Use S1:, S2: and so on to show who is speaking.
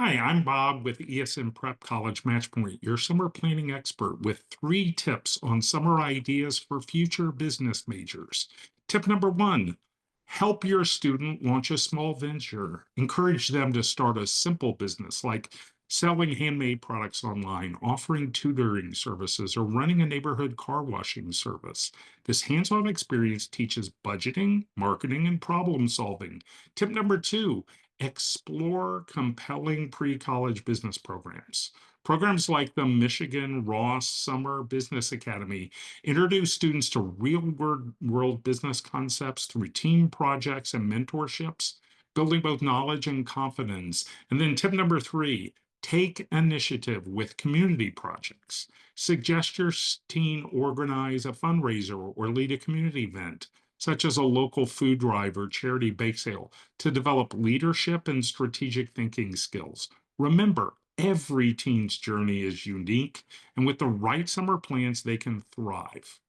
S1: Hi, I'm Bob with ESN Prep College Matchpoint, your summer planning expert with 3 tips on summer ideas for future business majors. Tip number 1, help your student launch a small venture. Encourage them to start a simple business like selling handmade products online, offering tutoring services, or running a neighborhood car washing service. This hands on experience teaches budgeting, marketing, and problem solving. Tip number 2, explore compelling pre college business programs. Programs like the Michigan Ross Summer Business Academy introduce students to world business concepts through team projects and mentorships, building both knowledge and confidence. And then, tip number 3, take initiative with community projects. Suggest your teen organize a fundraiser or lead a community event, such as a local food drive or charity bake sale, to develop leadership and strategic thinking skills. Remember, every teen's journey is unique, and with the right summer plans, they can thrive.